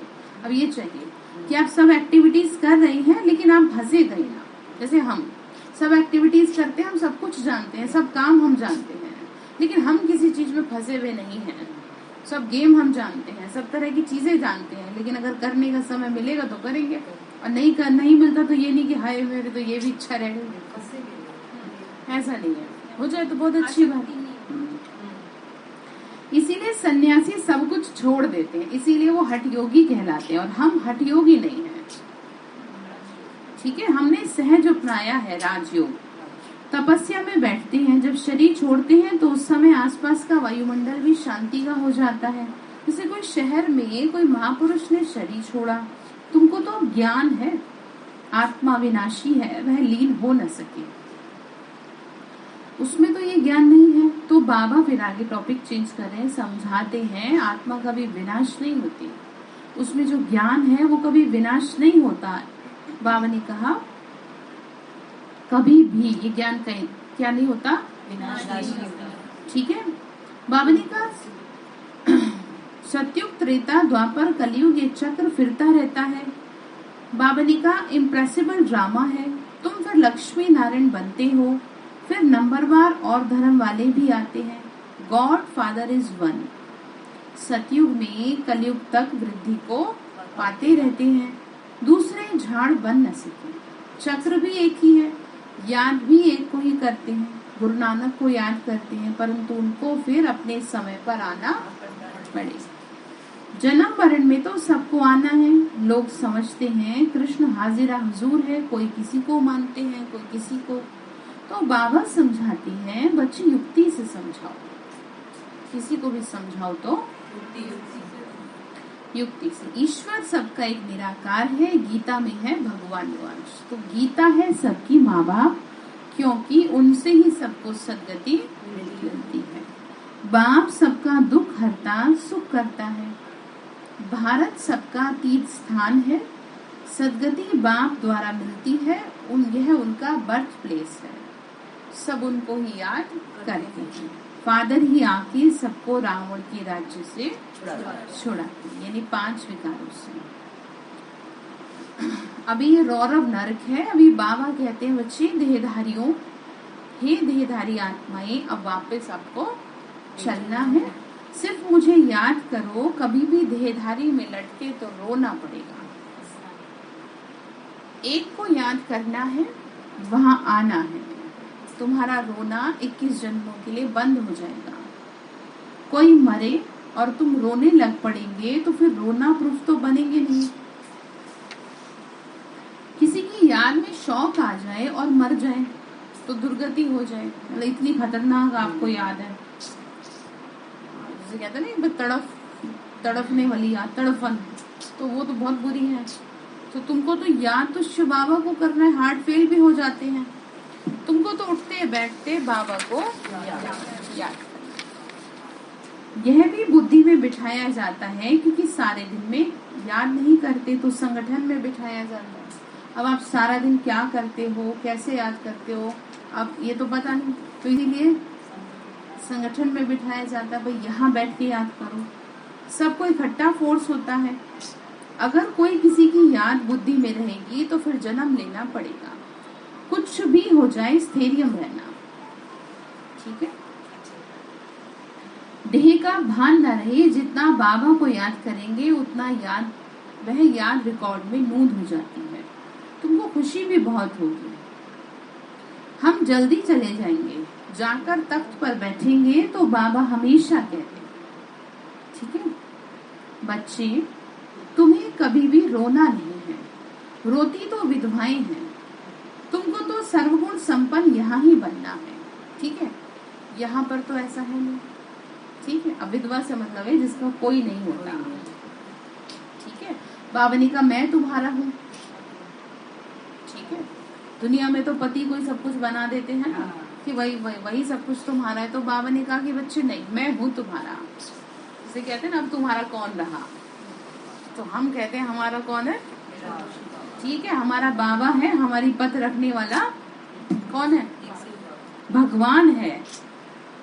अब ये चाहिए कि आप सब एक्टिविटीज कर रहे हैं लेकिन आप फंसे गए ना। जैसे हम सब एक्टिविटीज करते हैं, हम सब कुछ जानते हैं, सब काम हम जानते हैं, लेकिन हम किसी चीज में फंसे हुए नहीं हैं। सब गेम हम जानते हैं, सब तरह की चीजें जानते हैं, लेकिन अगर करने का समय मिलेगा तो करेंगे, और नहीं मिलता तो ये नहीं कि हाय मेरे तो ये भी इच्छा रह गई, ऐसा नहीं है। हो जाए तो बहुत अच्छी बात है। इसीलिए सन्यासी सब कुछ छोड़ देते हैं, इसीलिए वो हठ योगी कहलाते हैं, और हम हठ योगी नहीं है। ठीक है, हमने सहज अपनाया है राजयोग। तपस्या में बैठते हैं, जब शरीर छोड़ते हैं तो उस समय आसपास का वायुमंडल भी शांति का हो जाता है। जैसे कोई शहर में कोई महापुरुष ने शरीर छोड़ा, तुमको तो ज्ञान है आत्मा विनाशी है, वह लीन हो न सके, उसमें तो ये ज्ञान नहीं है। तो बाबा फिर आगे टॉपिक चेंज कर रहे हैं, समझाते हैं आत्मा कभी विनाश नहीं होती, उसमें जो ज्ञान है वो कभी विनाश नहीं होता। बाबा ने कहा कभी भी ये ज्ञान कहीं क्या नहीं होता, विनाश नहीं होता। ठीक है। बाबा ने कहा सतयुग त्रेता द्वापर कलयुग ये चक्र फिरता रहता है। बाबा ने कहा इम्प्रेसिबल ड्रामा है, तुम फिर लक्ष्मी नारायण बनते हो, फिर नंबरवार और धर्म वाले भी आते हैं। God father is one. सतयुग में कलयुग तक वृद्धि को पाते रहते हैं, दूसरे झाड़ बन न सके। चक्र भी एक ही है, याद भी एक को ही करते हैं, गुरु नानक को याद करते हैं, परंतु उनको फिर अपने समय पर आना पड़ेगा। जन्म मरण में तो सबको आना है। लोग समझते हैं कृष्ण हाजिरा हुजूर है, कोई किसी को मानते हैं, कोई किसी को। तो बाबा समझाती हैं, बच्चे युक्ति से समझाओ, किसी को भी समझाओ तो युक्ति से। ईश्वर सबका एक निराकार है, गीता में है भगवान निवास। तो गीता है सबकी माँ बाप, क्योंकि उनसे ही सबको सद्गति मिलती है। बाप सबका दुख हरता सुख करता है। भारत सबका तीर्थ स्थान है, सद्गति बाप द्वारा मिलती है। यह उनका बर्थ प्लेस है, सब उनको ही याद करते हैं। फादर ही आके सबको रावण के राज्य से छुड़ाते हैं, यानी 5 विकारों से। अभी ये रौरव नरक है। अभी बाबा कहते हैं बच्चे देहधारियों, हे देहधारी आत्माएं, अब वापस आपको चलना है। सिर्फ मुझे याद करो, कभी भी देहधारी में लटके तो रोना पड़ेगा। एक को याद करना है, वहां आना है। तुम्हारा रोना 21 जन्मों के लिए बंद हो जाएगा। कोई मरे और तुम रोने लग पड़ेंगे तो फिर रोना प्रूफ तो बनेंगे नहीं। किसी की याद में शौक आ जाए और मर जाए तो दुर्गति हो जाए। मतलब इतनी खतरनाक आपको याद है, जैसे कहते हैं ना तड़पने वाली याद, तड़पन, तो वो तो बहुत बुरी है। तो तुमको तो याद तो शिव बाबा को करना है। हार्ट फेल भी हो जाते हैं, तुमको तो उठते बैठते बाबा को याद। यह भी बुद्धि में बिठाया जाता है, क्योंकि सारे दिन में याद नहीं करते तो संगठन में बिठाया जाता है। अब आप सारा दिन क्या करते हो, कैसे याद करते हो, अब ये तो पता नहीं, तो इसीलिए संगठन में बिठाया जाता है, भाई यहाँ बैठ के याद करो। सबको इकट्ठा फोर्स होता है। अगर कोई किसी की याद बुद्धि में रहेगी तो फिर जन्म लेना पड़ेगा। कुछ भी हो जाए स्थैर्य रहना, ठीक है। देह का भान न रहे, जितना बाबा को याद करेंगे उतना वह याद रिकॉर्ड में नोंद हो जाती है। तुमको खुशी भी बहुत होगी। हम जल्दी चले जाएंगे, जाकर तख्त पर बैठेंगे तो बाबा हमेशा कहते, ठीक है बच्चे, तुम्हें कभी भी रोना नहीं है, रोती तो विधवाएं हैं। तुमको तो सर्वगुण संपन्न यहाँ ही बनना है, ठीक है। यहाँ पर तो ऐसा है नहीं, ठीक है। अब विधवा से मतलब है जिसका कोई नहीं होता, ठीक है। बाबा ने कहा मैं तुम्हारा हूँ, ठीक है। दुनिया में तो पति कोई सब कुछ बना देते हैं ना, कि वही सब कुछ तुम्हारा है। तो बाबा ने कहा कि बच्चे नहीं, मैं हूँ तुम्हारा। जैसे कहते हैं ना, अब तुम्हारा कौन रहा, तो हम कहते हैं हमारा कौन है, ठीक है। हमारा बाबा है, हमारी पथ रखने वाला कौन है, भगवान है।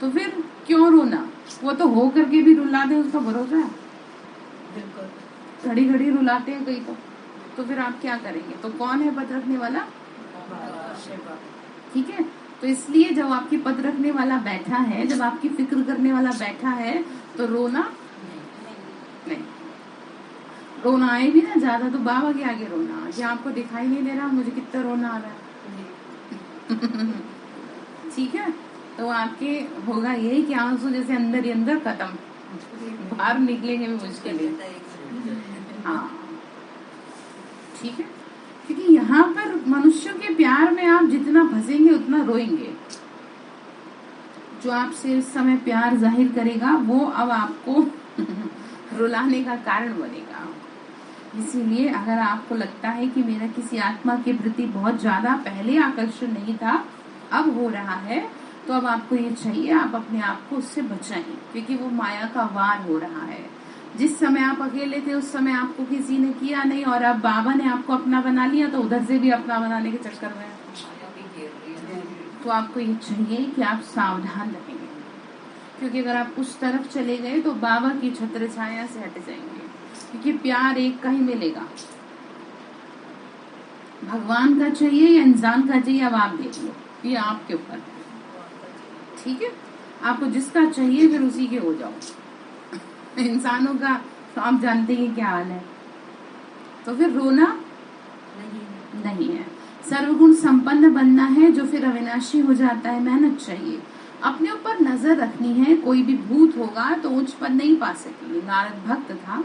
तो फिर क्यों रोना, वो तो हो करके भी रुला दे, उसका भरोसा है। घड़ी घड़ी रुलाते हैं कई तो फिर आप क्या करेंगे। तो कौन है पथ रखने वाला, ठीक है। तो इसलिए जब आपकी पद रखने वाला बैठा है, जब आपकी फिक्र करने वाला बैठा है, तो रोना नहीं। रोना आए भी ना ज्यादा तो बाबा के आगे रोना, कि आपको दिखाई नहीं दे रहा मुझे कितना रोना आ रहा है। ठीक है। तो आपके होगा यही कि आंसू जैसे अंदर ही अंदर खत्म, बाहर निकलेंगे भी मुश्किल है। हाँ ठीक है, क्योंकि यहाँ पर मनुष्यों के प्यार में आप जितना फंसेंगे उतना रोएंगे। जो आपसे इस समय प्यार जाहिर करेगा वो अब आपको रुलाने का कारण बनेगा। इसीलिए अगर आपको लगता है कि मेरा किसी आत्मा के प्रति बहुत ज्यादा पहले आकर्षण नहीं था, अब हो रहा है, तो अब आपको ये चाहिए आप अपने आप को उससे बचाएं, क्योंकि वो माया का वार हो रहा है। जिस समय आप अकेले थे उस समय आपको किसी ने किया नहीं, और अब बाबा ने आपको अपना बना लिया तो उधर से भी अपना बनाने के चक्कर में। तो आपको ये चाहिए कि आप सावधान रहेंगे, क्योंकि अगर आप उस तरफ चले गए तो बाबा की छत्र छाया से हट जाएंगे, क्योंकि प्यार एक का ही मिलेगा। भगवान का चाहिए या इंसान का चाहिए, अब आप देख लो, ये आपके ऊपर है। ठीक है, आपको जिसका चाहिए फिर उसी के हो जाओ। इंसानों का तो आप जानते हैं क्या हाल है। तो फिर रोना नहीं है। सर्वगुण संपन्न बनना है जो फिर अविनाशी हो जाता है। मेहनत चाहिए, अपने ऊपर नजर रखनी है। कोई भी भूत होगा तो उच्च पद नहीं पा सकेंगे। नारद भक्त था,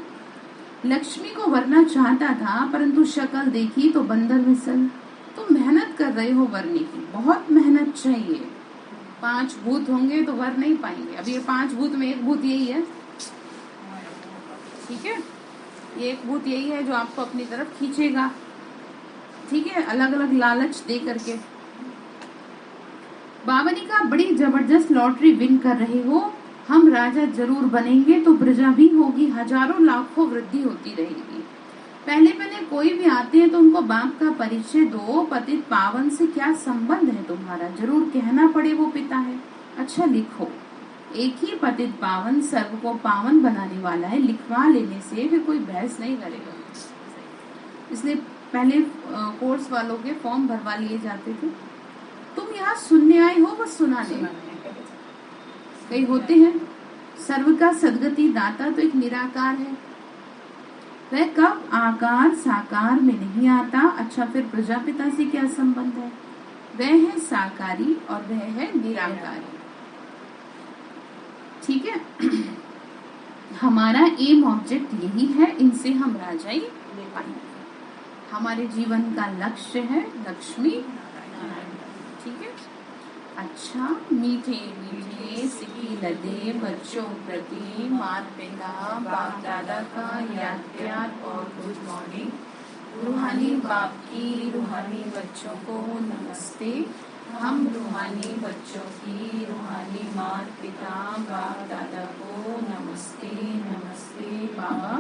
लक्ष्मी को वरना चाहता था, परंतु शक्ल देखी तो बंदर मिसल। तुम मेहनत कर रहे हो वरने की, बहुत मेहनत चाहिए। 5 भूत होंगे तो वर नहीं पाएंगे। अब ये 5 भूत में एक भूत यही है, ठीक है, ये एक भूत यही है जो आपको अपनी तरफ खींचेगा, ठीक है, अलग अलग लालच दे करके। बाबा ने कहा बड़ी जबरदस्त लॉटरी विन कर रहे हो, हम राजा जरूर बनेंगे तो प्रजा भी होगी, हजारों लाखों वृद्धि होती रहेगी। पहले पहले कोई भी आते हैं तो उनको बाप का परिचय दो। पतित पावन से क्या संबंध है तुम्हारा, जरूर कहना पड़े वो पिता है। अच्छा लिखो, एक ही पतित पावन सर्व को पावन बनाने वाला है। लिखवा लेने से फिर कोई बहस नहीं करेगा। इसलिए पहले कोर्स वालों के फॉर्म भरवा लिए जाते थे। तुम यहाँ सुनने आए हो, बस सुनाने। कई होते हैं सर्व का सदगति दाता तो एक निराकार है, वह कब आकार साकार में नहीं आता। अच्छा फिर प्रजापिता से क्या संबंध है, वह है साकारी और वह है निराकारी, ठीक है। हमारा एम ऑब्जेक्ट यही है, इनसे हम राजाई पाएंगे। हमारे जीवन का लक्ष्य है लक्ष्मी, ठीक है। अच्छा मीठे मीठे सिकी लदे बच्चों प्रति माता पिता बाप दादा का याद प्यार और गुड मॉर्निंग। रूहानी बाप की रूहानी बच्चों को नमस्ते। हम रूहानी बच्चों की रूहानी माता पिता बाप दादा को नमस्ते। नमस्ते बाबा,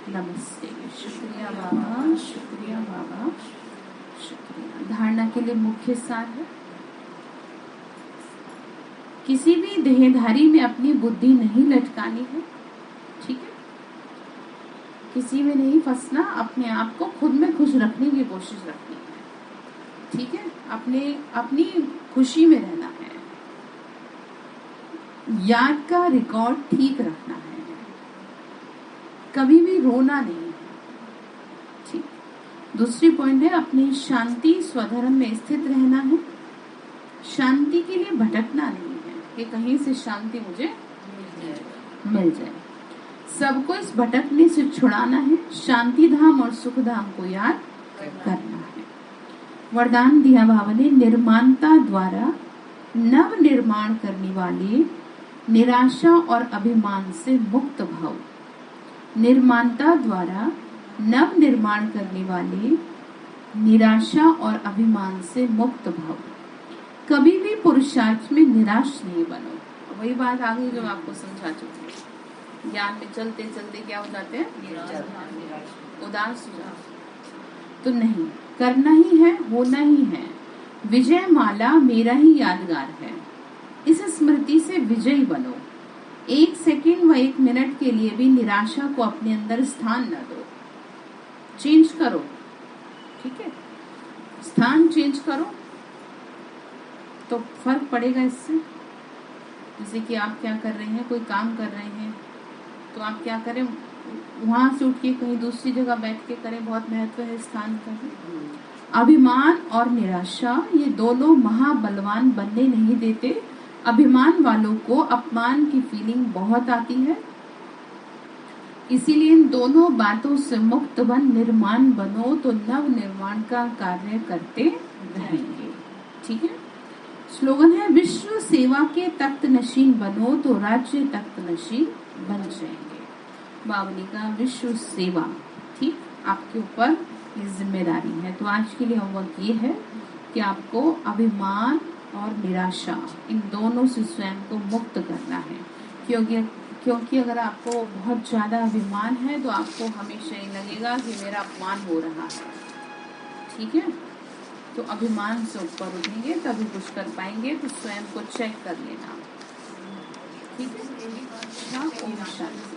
नमस्ते। शुक्रिया बाबा, शुक्रिया बाबा, शुक्रिया। धारणा के लिए मुख्य सार है, किसी भी देहधारी में अपनी बुद्धि नहीं लटकानी है, ठीक है। किसी में नहीं फंसना, अपने आप को खुद में खुश रखने की कोशिश रखनी है, ठीक है। अपनी खुशी में रहना है, याद का रिकॉर्ड ठीक रखना है, कभी भी रोना नहीं है, ठीक। दूसरी पॉइंट है अपनी शांति स्वधर्म में स्थित रहना है। शांति के लिए भटकना नहीं है कि कहीं से शांति मुझे मिल जाए। सबको इस भटकने से छुड़ाना है, शांति धाम और सुख धाम को याद करना है। वरदान दिया बाबा ने, निर्माणता द्वारा नव निर्माण करने वाले निराशा और अभिमान से मुक्त भव। निर्माणता द्वारा नव निर्माण करने वाले निराशा और अभिमान से मुक्त भव। कभी भी पुरुषार्थ में निराश नहीं बनो। वही बात आ गई जो मैं आपको समझा चुकी हूँ। ज्ञान में चलते चलते क्या हो जाते हैं, उदास हो जाते। तो नहीं, करना ही है, होना ही है। विजय माला मेरा ही यादगार है, इस स्मृति से विजयी बनो। 1 सेकंड व 1 मिनट के लिए भी निराशा को अपने अंदर स्थान न दो। चेंज करो, ठीक है, स्थान चेंज करो तो फर्क पड़ेगा इससे। जैसे कि आप क्या कर रहे हैं, कोई काम कर रहे हैं तो आप क्या करें, वहां से उठ के कहीं दूसरी जगह बैठ के करें, बहुत महत्व है स्थान का। अभिमान और निराशा ये दोनों महाबलवान बनने नहीं देते। अभिमान वालों को अपमान की फीलिंग बहुत आती है, इसीलिए इन दोनों बातों से मुक्त बन निर्माण बनो तो नव निर्माण का कार्य करते रहेंगे, ठीक है। स्लोगन है, विश्व सेवा के तख्त नशीन बनो तो राज्य तख्त नशीन बन जाएंगे। बावली का विश्व सेवा, ठीक, आपके ऊपर ये जिम्मेदारी है। तो आज के लिए होमवर्क ये है कि आपको अभिमान और निराशा इन दोनों से स्वयं को मुक्त करना है। क्योंकि अगर आपको बहुत ज्यादा अभिमान है तो आपको हमेशा ये लगेगा कि मेरा अपमान हो रहा है, ठीक है। तो अभिमान से ऊपर उठेंगे तभी कुछ कर पाएंगे। तो स्वयं को चेक कर लेना, ठीक है। ओम शांति।